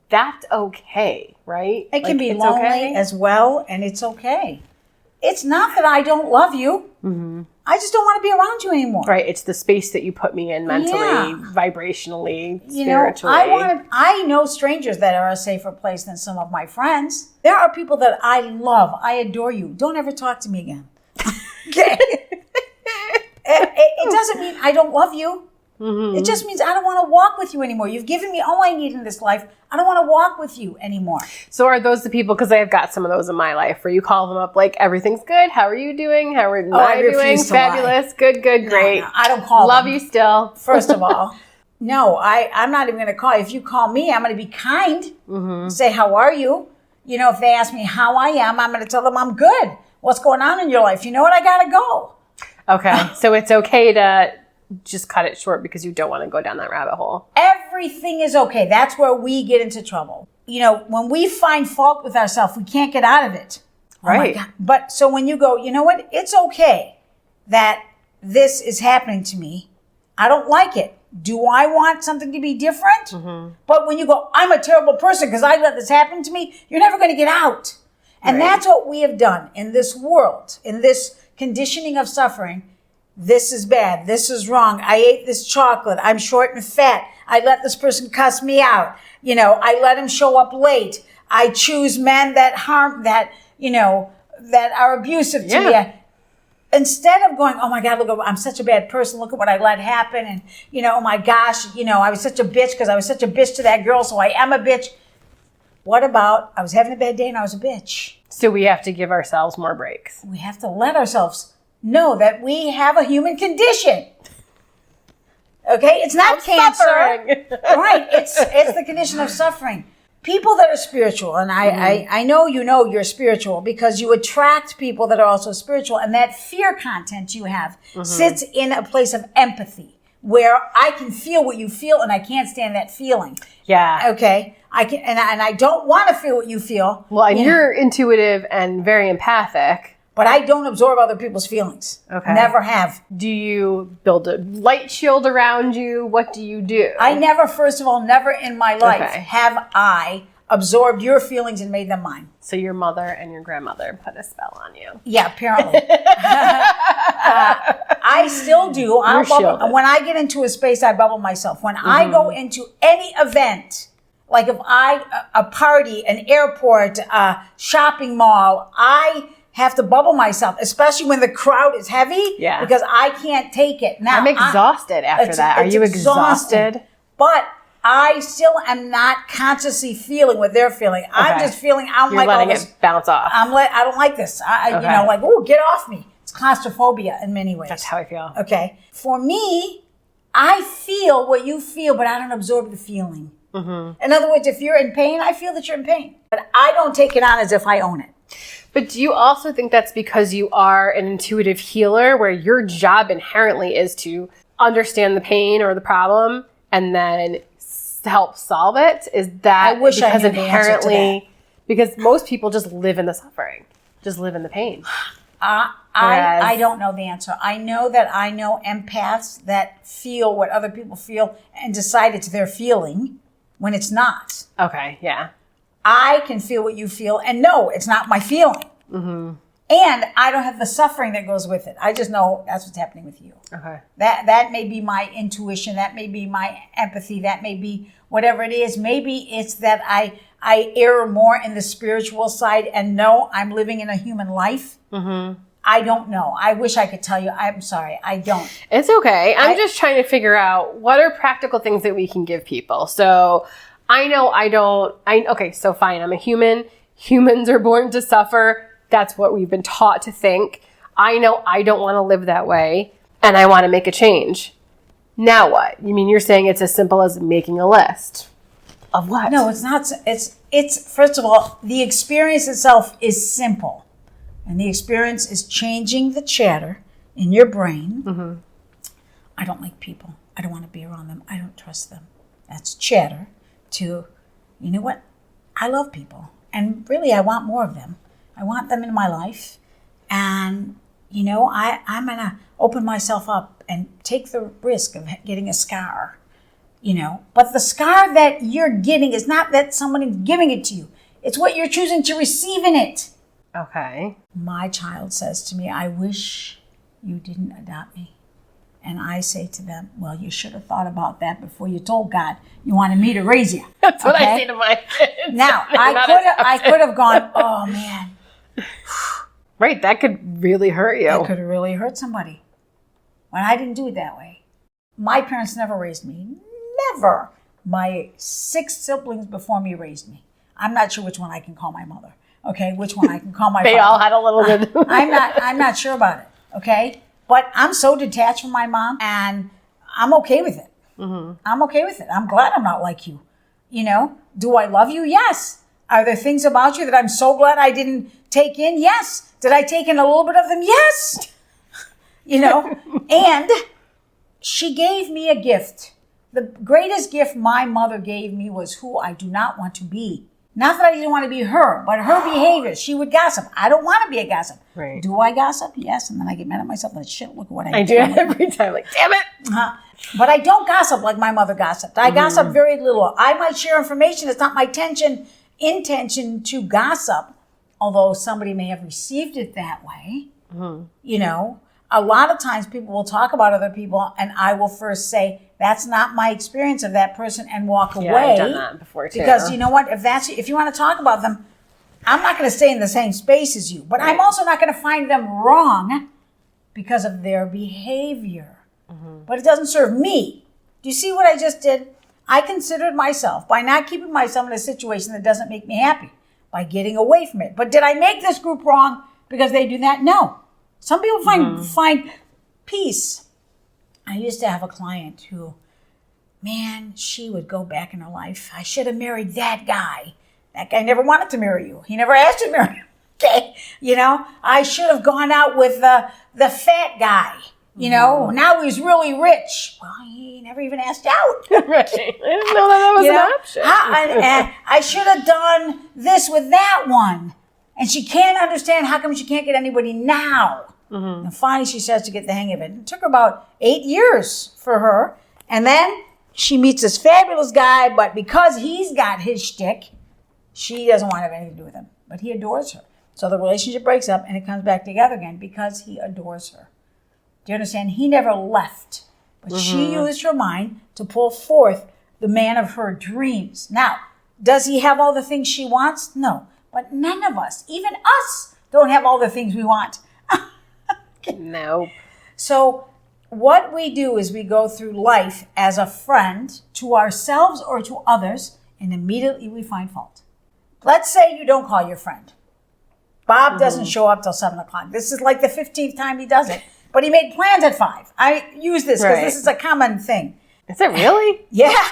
that's okay, right? It can be lonely as well, and it's okay. It's not that I don't love you. I just don't want to be around you anymore. Right. It's the space that you put me in mentally, vibrationally, spiritually. I know strangers that are a safer place than some of my friends. There are people that I love. I adore you. Don't ever talk to me again. Okay. It doesn't mean I don't love you. It just means I don't want to walk with you anymore. You've given me all I need in this life. I don't want to walk with you anymore. So are those the people, because I've got some of those in my life, where you call them up like, everything's good, how are you doing, how are I doing, fabulous, good, great. No, I don't call love them. you still. First of all, no, I'm not even going to call. If you call me, I'm going to be kind, say, how are you? You know, if they ask me how I am, I'm going to tell them I'm good. What's going on in your life? You know what? I got to go. Okay, so it's okay to just cut it short because you don't want to go down that rabbit hole. Everything is okay. That's where we get into trouble. You know, when we find fault with ourselves, we can't get out of it. Right. Oh my God. But so when you go, you know what? It's okay that this is happening to me. I don't like it. Do I want something to be different? But when you go, I'm a terrible person because I let this happen to me, you're never going to get out. And that's what we have done in this world, in this conditioning of suffering. This is bad. This is wrong. I ate this chocolate. I'm short and fat. I let this person cuss me out. You know, I let him show up late. I choose men that harm, that, you know, that are abusive to me. Instead of going, oh my God, look, I'm such a bad person. Look at what I let happen. And, you know, oh my gosh, you know, I was such a bitch because I was such a bitch to that girl. So I am a bitch. What about, I was having a bad day and I was a bitch. So we have to give ourselves more breaks. We have to let ourselves know that we have a human condition. Okay? It's not cancer. Right. It's the condition of suffering. People that are spiritual, and I know you're spiritual because you attract people that are also spiritual, and that fear content you have sits in a place of empathy where I can feel what you feel and I can't stand that feeling. Yeah. Okay? I can, and I don't want to feel what you feel. Well, and you're intuitive and very empathic. But I don't absorb other people's feelings. Okay. Never have. Do you build a light shield around you? What do you do? I never, first of all, never in my life have I absorbed your feelings and made them mine. So your mother and your grandmother put a spell on you. Yeah, apparently. I still do. I'll bubble, when I get into a space, I bubble myself. When I go into any event, like if a party, an airport, a shopping mall, I have to bubble myself, especially when the crowd is heavy, because I can't take it. Now, I'm exhausted after that. Are you exhausted? But I still am not consciously feeling what they're feeling. Okay. I'm just feeling, You're like letting it bounce off. I don't like this. You know, like, oh, get off me. It's claustrophobia in many ways. That's how I feel. Okay. For me, I feel what you feel, but I don't absorb the feeling. In other words, if you're in pain, I feel that you're in pain. But I don't take it on as if I own it. But do you also think that's because you are an intuitive healer where your job inherently is to understand the pain or the problem and then help solve it? Is that I wish because I knew the answer to that. Because most people just live in the suffering, just live in the pain. I don't know the answer. I know that I know empaths that feel what other people feel and decide it's their feeling when it's not. Okay, yeah. I can feel what you feel and no, it's not my feeling. And I don't have the suffering that goes with it. I just know that's what's happening with you. Okay. That may be my intuition. That may be my empathy. That may be whatever it is. Maybe it's that I err more in the spiritual side and know I'm living in a human life. I don't know. I wish I could tell you. I'm sorry. I don't. It's okay. I'm just trying to figure out what are practical things that we can give people. So I know okay, so fine. I'm a human. Humans are born to suffer. That's what we've been taught to think. I know I don't want to live that way and I want to make a change. Now what? You mean you're saying it's as simple as making a list? Of what? No, it's not. It's first of all, the experience itself is simple. And the experience is changing the chatter in your brain. I don't like people. I don't want to be around them. I don't trust them. That's chatter. To, you know what? I love people. And really, I want more of them. I want them in my life. And, you know, I'm going to open myself up and take the risk of getting a scar, you know. But the scar that you're getting is not that somebody's giving it to you. It's what you're choosing to receive in it. Okay. My child says to me, I wish you didn't adopt me. And I say to them, well, you should have thought about that before you told God you wanted me to raise you. That's what I say to my kids. Now, I could have gone, oh, man. Right, that could really hurt you. That could have really hurt somebody. But I didn't do it that way. My parents never raised me. Never. My 6 siblings before me raised me. I'm not sure which one I can call my mother. Okay, which one I can call my They father. all had a little bit. I'm not sure about it. Okay, but I'm so detached from my mom, and I'm okay with it. Mm-hmm. I'm okay with it. I'm glad I'm not like you. You know, do I love you? Yes. Are there things about you that I'm so glad I didn't take in? Yes. Did I take in a little bit of them? Yes. You know, and she gave me a gift. The greatest gift my mother gave me was who I do not want to be. Not that I didn't want to be her, but her behavior. She would gossip. I don't want to be a gossip. Right. Do I gossip? Yes. And then I get mad at myself. Like, shit, look at what I do it every time. Like, damn it. But I don't gossip like my mother gossiped. I gossip very little. I might share information. It's not my intention to gossip, although somebody may have received it that way. Mm-hmm. You know, a lot of times people will talk about other people, and I will first say, that's not my experience of that person, and walk away. I've done that before too. Because you know what? If you want to talk about them, I'm not going to stay in the same space as you. But I'm also not going to find them wrong because of their behavior. Mm-hmm. But it doesn't serve me. Do you see what I just did? I considered myself, by not keeping myself in a situation that doesn't make me happy, by getting away from it. But did I make this group wrong because they do that? No. Some people find peace. I used to have a client who, man, she would go back in her life. I should have married that guy. That guy never wanted to marry you. He never asked you to marry him. Okay. You know, I should have gone out with the fat guy. You know, now he's really rich. Well, he never even asked you out. Right. I didn't know that was an option. And I should have done this with that one. And she can't understand how come she can't get anybody now. Mm-hmm. And finally she starts to get the hang of it. It took her about 8 years for her. And then she meets this fabulous guy, but because he's got his shtick, she doesn't want to have anything to do with him. But he adores her. So the relationship breaks up and it comes back together again because he adores her. Do you understand? He never left. But she used her mind to pull forth the man of her dreams. Now, does he have all the things she wants? No. But none of us, even us, don't have all the things we want. No. So what we do is we go through life as a friend to ourselves or to others, and immediately we find fault. Let's say you don't call your friend. Bob doesn't show up till 7 o'clock. This is like the 15th time he does it. But he made plans at 5. I use this because this is a common thing. Is it really? Yeah.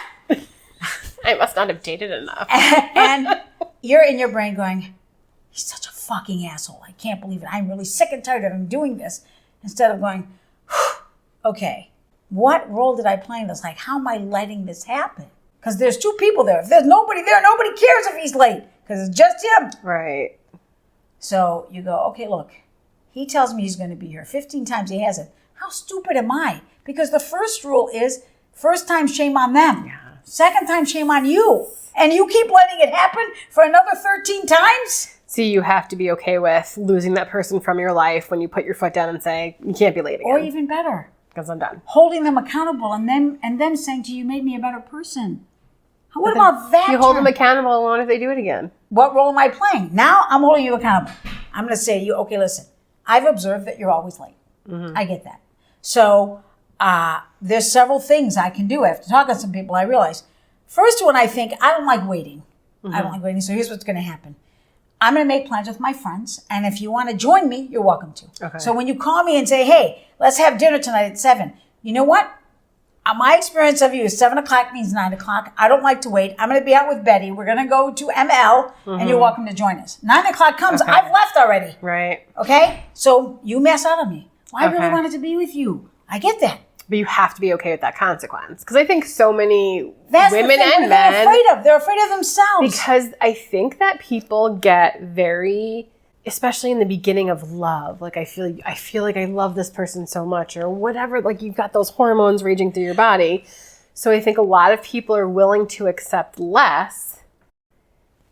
I must not have dated enough. And you're in your brain going, he's such a fucking asshole. I can't believe it. I'm really sick and tired of him doing this. Instead of going, okay, what role did I play in this? Like, how am I letting this happen? Because there's 2 people there. If there's nobody there, nobody cares if he's late because it's just him. Right. So you go, okay, look, he tells me he's going to be here. 15 times he hasn't. How stupid am I? Because the first rule is, first time, shame on them. Yeah. Second time, shame on you. And you keep letting it happen for another 13 times? So you have to be okay with losing that person from your life when you put your foot down and say, you can't be late again. Or even better, because I'm done. holding them accountable and then saying to you, you made me a better person. What about that? You hold them accountable alone if they do it again. What role am I playing? Now I'm holding you accountable. I'm going to say to you, okay, listen, I've observed that you're always late. Mm-hmm. I get that. So there's several things I can do. After talking to some people, I realize, first one, I think, I don't like waiting. Mm-hmm. I don't like waiting. So here's what's going to happen. I'm going to make plans with my friends. And if you want to join me, you're welcome to. Okay. So when you call me and say, hey, let's have dinner tonight at 7. You know what? My experience of you is 7 o'clock means 9 o'clock. I don't like to wait. I'm going to be out with Betty. We're going to go to ML, and you're welcome to join us. 9 o'clock comes. Okay. I've left already. Right. Okay? So you mess out on me. Well, I really wanted to be with you. I get that. But you have to be okay with that consequence. Because I think so many women men, and men... They're afraid of themselves. Because I think that people get very... especially in the beginning of love, like I feel like I love this person so much or whatever, like you've got those hormones raging through your body. So I think a lot of people are willing to accept less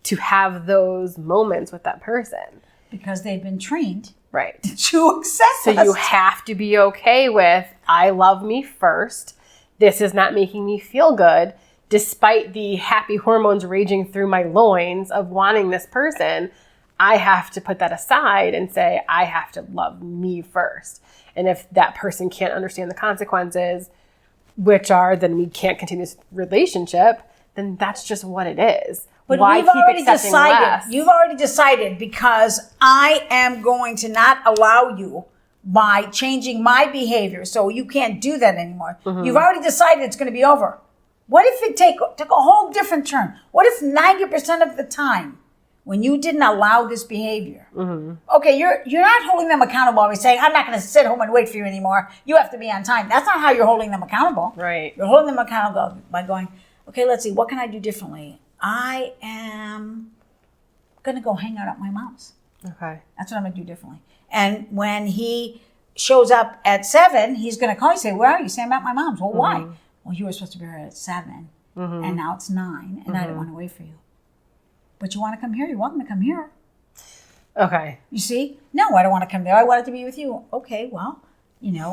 to have those moments with that person. Because they've been trained Right. to accept So us. you have to be okay with, I love me first. This is not making me feel good. Despite the happy hormones raging through my loins of wanting this person, I have to put that aside and say, I have to love me first. And if that person can't understand the consequences, which are then we can't continue this relationship, then that's just what it is. But Why we've keep already accepting decided. less? You've already decided, because I am going to not allow you by changing my behavior. So you can't do that anymore. Mm-hmm. You've already decided it's going to be over. What if it took a whole different turn? What if 90% of the time, when you didn't allow this behavior, okay, you're not holding them accountable by saying, I'm not going to sit home and wait for you anymore. You have to be on time. That's not how you're holding them accountable. Right. You're holding them accountable by going, okay, let's see, what can I do differently? I am going to go hang out at my mom's. Okay. That's what I'm going to do differently. And when he shows up at 7, he's going to call you and say, where are you? Say, I'm at my mom's. Well, why? Well, you were supposed to be here at 7, and now it's 9, and I didn't want to wait for you. But you want to come here? You're welcome to come here. Okay. You see? No, I don't want to come there. I wanted to be with you. Okay, well, Next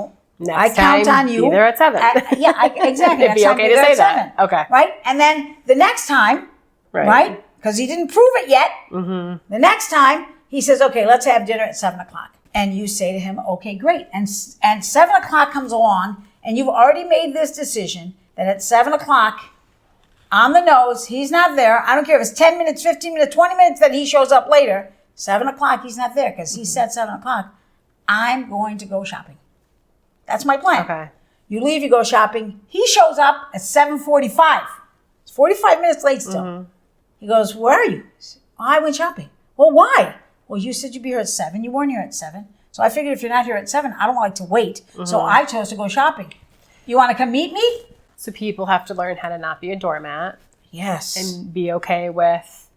I count time, on you. Be there at 7. Exactly. It'd be okay to say that. Okay. Right? And then the next time, right? Because he didn't prove it yet. The next time, he says, okay, let's have dinner at 7 o'clock. And you say to him, okay, great. And 7 o'clock comes along, and you've already made this decision that at 7 o'clock, on the nose, he's not there. I don't care if it's 10 minutes, 15 minutes, 20 minutes that he shows up later. 7 o'clock, he's not there because he said 7 o'clock. I'm going to go shopping. That's my plan. Okay. You leave, you go shopping. He shows up at 7:45. It's 45 minutes late still. He goes, where are you? Oh, I went shopping. Well, why? Well, you said you'd be here at 7. You weren't here at 7. So I figured if you're not here at 7, I don't like to wait. So I chose to go shopping. You want to come meet me? So people have to learn how to not be a doormat. Yes. And be okay with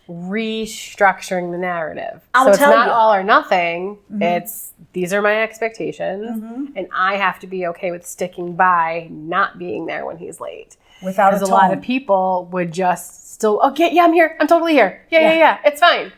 restructuring the narrative. I'll so it's tell not you. all or nothing. It's, these are my expectations. And I have to be okay with sticking by not being there when he's late. Without a Because a lot tone. of people would just still, okay, yeah, I'm here. I'm totally here. Yeah. It's fine.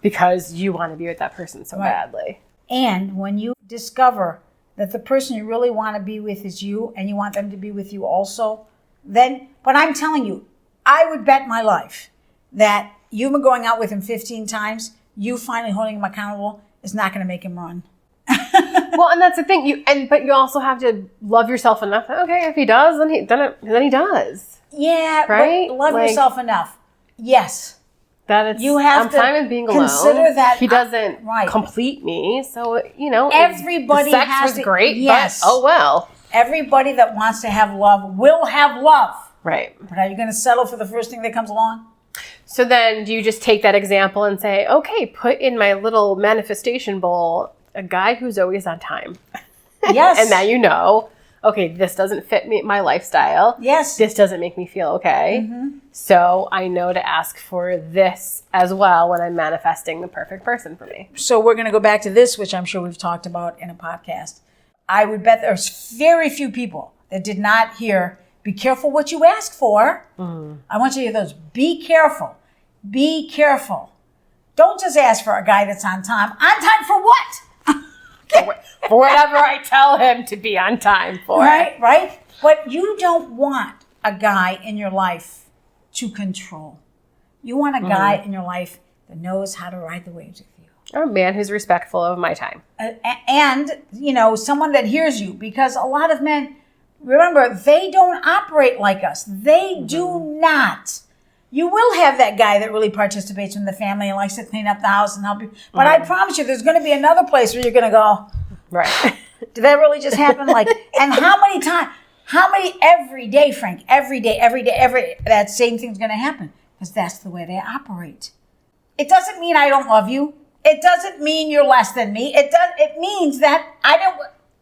Because you want to be with that person so badly. And when you discover that the person you really want to be with is you, and you want them to be with you also, then, but I'm telling you, I would bet my life that you've been going out with him 15 times, you finally holding him accountable is not going to make him run. Well, and that's the thing. But you also have to love yourself enough. Okay, if he does, then he does. Yeah, Right? But love Like- yourself enough. Yes. That it's, You have I'm to fine with being alone. consider that he doesn't right. complete me. So, Everybody the sex has was to- great, yes. but oh well. Everybody that wants to have love will have love. Right. But are you going to settle for the first thing that comes along? So then do you just take that example and say, okay, put in my little manifestation bowl a guy who's always on time. Yes. And now you know, okay, this doesn't fit my lifestyle. Yes. This doesn't make me feel okay. So I know to ask for this as well when I'm manifesting the perfect person for me. So we're going to go back to this, which I'm sure we've talked about in a podcast. I would bet there's very few people that did not hear, be careful what you ask for. I want you to hear those. Be careful. Be careful. Don't just ask for a guy that's on time. On time for what? For whatever I tell him to be on time for. Right? But you don't want a guy in your life to control. You want a guy in your life that knows how to ride the waves with you. Or a man who's respectful of my time. And, someone that hears you. Because a lot of men, remember, they don't operate like us. They do not. You will have that guy that really participates in the family and likes to clean up the house and help you. But I promise you, there's going to be another place where you're going to go, Right. did that really just happen? And how many times? How many every day, Frank? Every day, that same thing's going to happen. Because that's the way they operate. It doesn't mean I don't love you. It doesn't mean you're less than me. It means that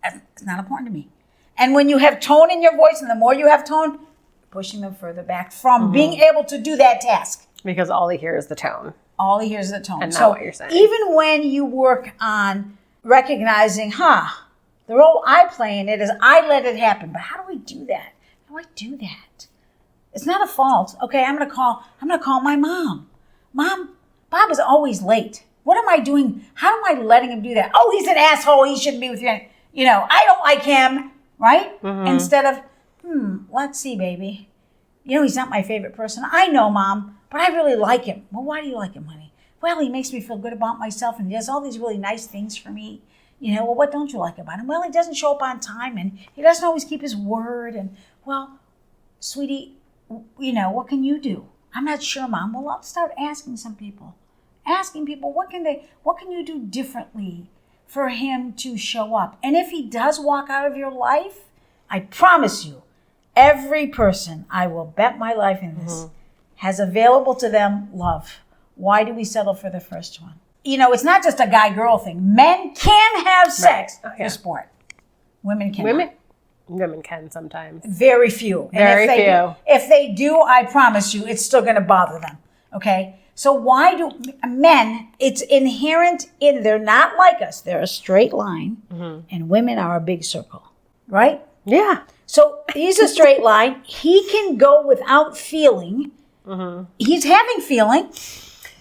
it's not important to me. And when you have tone in your voice, and the more you have tone, pushing them further back from being able to do that task. Because all he hears is the tone. All he hears is the tone. And not what you're saying. Even when you work on recognizing, the role I play in it is I let it happen. But how do we do that? How do I do that? It's not a fault. Okay, I'm gonna call my mom. Mom, Bob is always late. What am I doing? How am I letting him do that? Oh, he's an asshole. He shouldn't be with you. You know, I don't like him, right? Instead of, let's see, baby. You know, he's not my favorite person. I know, Mom, but I really like him. Well, why do you like him, honey? Well, he makes me feel good about myself and he does all these really nice things for me. You know, well, what don't you like about him? Well, he doesn't show up on time and he doesn't always keep his word. And, well, sweetie, you know, what can you do? I'm not sure, Mom. Well, I'll start asking some people. Asking people, what can you do differently for him to show up? And if he does walk out of your life, I promise you, every person, I will bet my life in this, has available to them love. Why do we settle for the first one? You know, it's not just a guy-girl thing. Men can have sex for sport. Women cannot. Women can sometimes. Very few. Very few. If they do, I promise you, it's still going to bother them. Okay? So why do men, it's inherent in, they're not like us. They're a straight line. And women are a big circle. Right? Yeah. So he's a straight line. He can go without feeling. He's having feeling.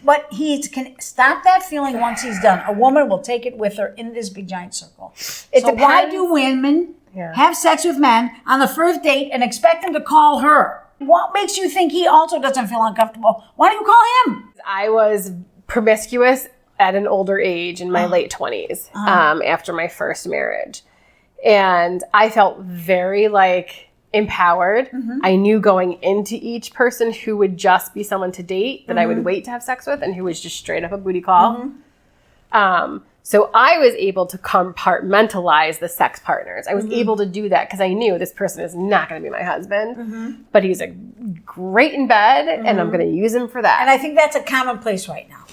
But he can stop that feeling once he's done. A woman will take it with her in this big giant circle. Why do women have sex with men on the first date and expect them to call her? What makes you think he also doesn't feel uncomfortable? Why don't you call him? I was promiscuous at an older age in my late 20s after my first marriage. And I felt very empowered. I knew going into each person who would just be someone to date that I would wait to have sex with and who was just straight up a booty call. So I was able to compartmentalize the sex partners. I was able to do that because I knew this person is not going to be my husband, but he's great in bed and I'm going to use him for that. And I think that's a commonplace right now.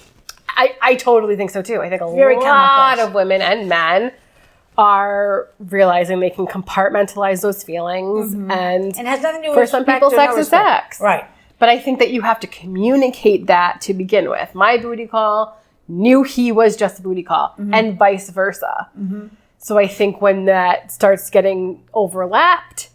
I totally think so too. I think a lot of women and men are realizing they can compartmentalize those feelings and it has nothing to do for with some people sex is sex. Right. But I think that you have to communicate that to begin with. My booty call knew he was just a booty call and vice versa. So I think when that starts getting overlapped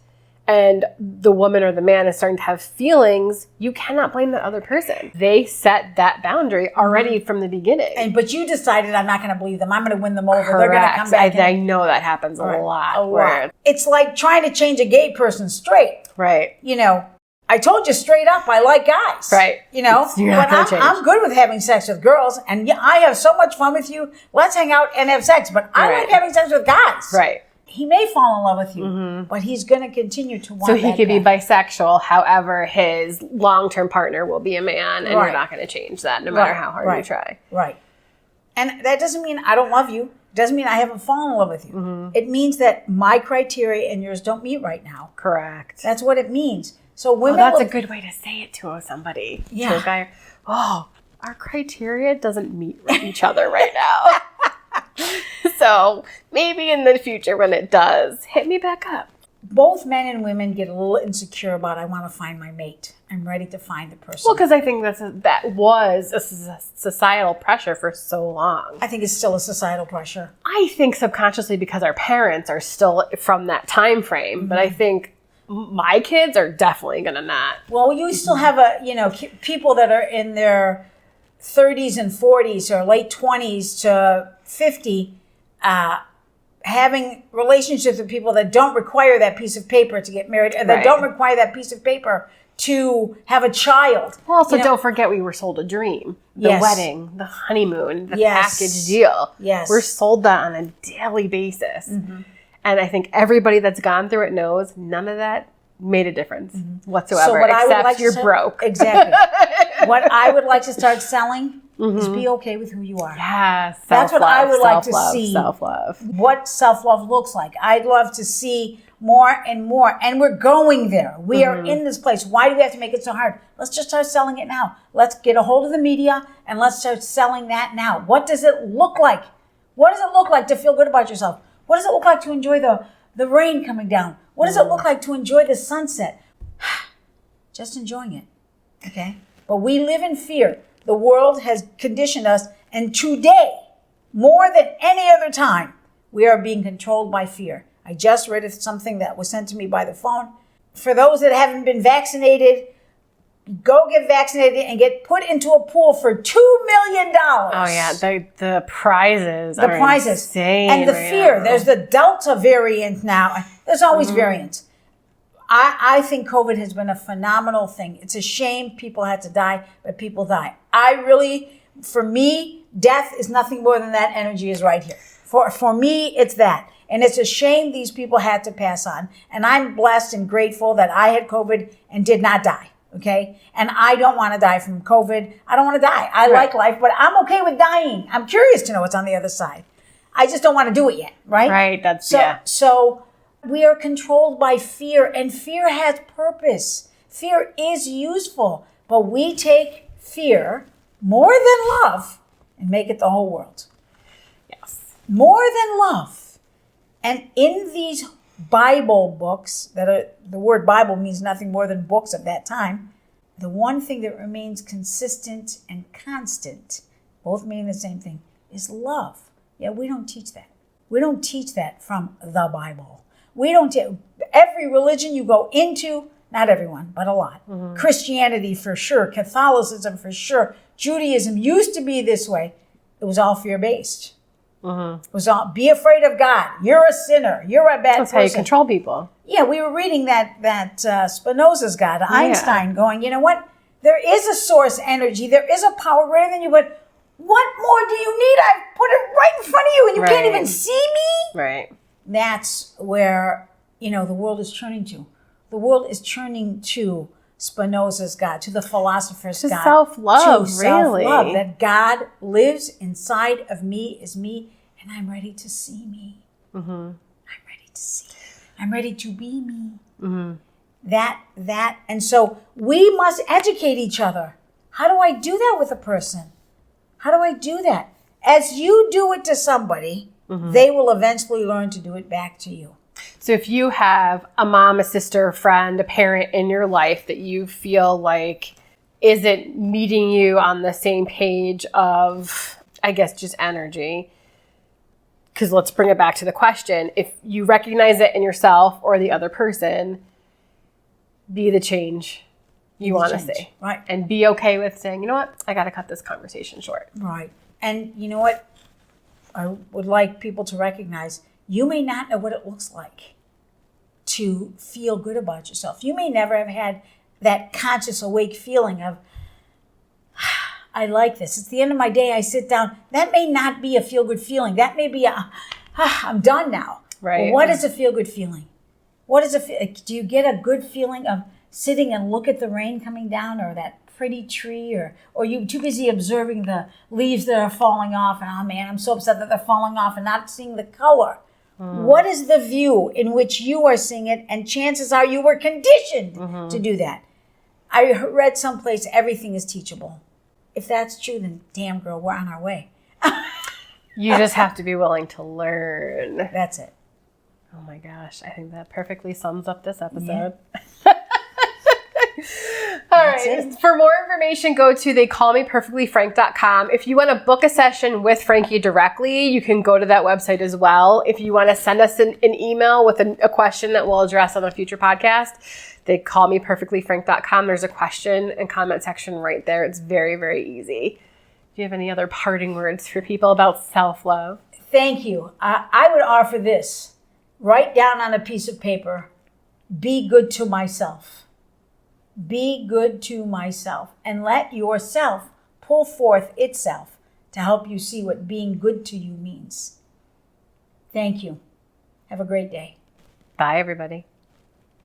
and the woman or the man is starting to have feelings, you cannot blame the other person. They set that boundary already from the beginning. But you decided, I'm not going to believe them. I'm going to win them over. Correct. They're going to come back. I know that happens a lot. It's like trying to change a gay person straight. Right. You know, I told you straight up, I like guys. Right. You know, but I'm good with having sex with girls. And I have so much fun with you. Let's hang out and have sex. But I like having sex with guys. Right. He may fall in love with you, but he's going to continue to want So he could be bisexual. However, his long-term partner will be a man, and you're not going to change that no matter how hard you try. Right. And that doesn't mean I don't love you. It doesn't mean I haven't fallen in love with you. It means that my criteria and yours don't meet right now. Correct. That's what it means. So women that's a good way to say it to somebody. Yeah. To a guy, our criteria doesn't meet each other right now. So maybe in the future when it does, hit me back up. Both men and women get a little insecure about, I want to find my mate. I'm ready to find the person. Well, because I think that was a societal pressure for so long. I think it's still a societal pressure. I think subconsciously because our parents are still from that time frame. But I think my kids are definitely going to not. Well, you still have people that are in their 30s and 40s or late 20s to 50 having relationships with people that don't require that piece of paper to get married, or that don't require that piece of paper to have a child. Well, also don't forget we were sold a dream. The wedding, the honeymoon, the package deal. Yes. We're sold that on a daily basis. And I think everybody that's gone through it knows none of that made a difference whatsoever, except you're broke. Exactly. What I would like to start selling is be okay with who you are. Yes. That's what I would like to see. Self-love. What self-love looks like. I'd love to see more and more. And we're going there. We are in this place. Why do we have to make it so hard? Let's just start selling it now. Let's get a hold of the media and let's start selling that now. What does it look like? What does it look like to feel good about yourself? What does it look like to enjoy the rain coming down? What does it look like to enjoy the sunset? Just enjoying it. Okay? But we live in fear. The world has conditioned us, and today, more than any other time, we are being controlled by fear. I just read something that was sent to me by the phone. For those that haven't been vaccinated, go get vaccinated and get put into a pool for $2 million. Oh yeah, the prizes are insane. And the fear. Now. There's the Delta variant now. There's always variants. I think COVID has been a phenomenal thing. It's a shame people had to die, but people die. For me, death is nothing more than that energy is right here. For me, it's that. And it's a shame these people had to pass on. And I'm blessed and grateful that I had COVID and did not die. Okay? And I don't want to die from COVID. I don't want to die. I like life, but I'm okay with dying. I'm curious to know what's on the other side. I just don't want to do it yet, right? Right. So we are controlled by fear, and fear has purpose. Fear is useful, but we take fear more than love and make it the whole world. Yes. More than love. And in these Bible books, the word Bible means nothing more than books of that time, the one thing that remains consistent and constant, both meaning the same thing, is love. Yeah, we don't teach that. We don't teach that from the Bible. We don't. Every religion you go into, not everyone, but a lot. Christianity for sure, Catholicism for sure, Judaism used to be this way. It was all fear-based. It was all, be afraid of God. You're a sinner. You're a bad person. That's how you control people. Yeah, we were reading that Spinoza's God, Einstein, going, you know what? There is a source energy. There is a power greater than you, but what more do you need? I've put it right in front of you and you can't even see me? Right. That's where, the world is turning to. The world is turning to Spinoza's God, to the philosopher's God. Self-love, really. Self-love, that God lives inside of me, is me, and I'm ready to see me. I'm ready to see. I'm ready to be me. And so we must educate each other. How do I do that with a person? How do I do that? As you do it to somebody, they will eventually learn to do it back to you. So if you have a mom, a sister, a friend, a parent in your life that you feel like isn't meeting you on the same page of, I guess, just energy, because let's bring it back to the question. If you recognize it in yourself or the other person, be the change you want to see. Right. And be okay with saying, you know what, I got to cut this conversation short. Right. And you know what? I would like people to recognize you may not know what it looks like to feel good about yourself. You may never have had that conscious, awake feeling of, I like this. It's the end of my day. I sit down. That may not be a feel-good feeling. That may be I'm done now. Right. Well, what is a feel-good feeling? Do you get a good feeling of sitting and look at the rain coming down or that pretty tree, or you too busy observing the leaves that are falling off and, oh man, I'm so upset that they're falling off and not seeing the color. What is the view in which you are seeing it? And chances are you were conditioned to do that. I read someplace everything is teachable. If that's true, then damn girl, we're on our way. You just have to be willing to learn. That's it. Oh my gosh, I think that perfectly sums up this episode. Yeah. All right. For more information, go to theycallmeperfectlyfrank.com. If you want to book a session with Frankie directly, you can go to that website as well. If you want to send us an email with a question that we'll address on a future podcast, theycallmeperfectlyfrank.com. There's a question and comment section right there. It's very, very easy. Do you have any other parting words for people about self-love? Thank you. I would offer this. Write down on a piece of paper, be good to myself. Be good to myself, and let yourself pull forth itself to help you see what being good to you means. Thank you. Have a great day. Bye, everybody.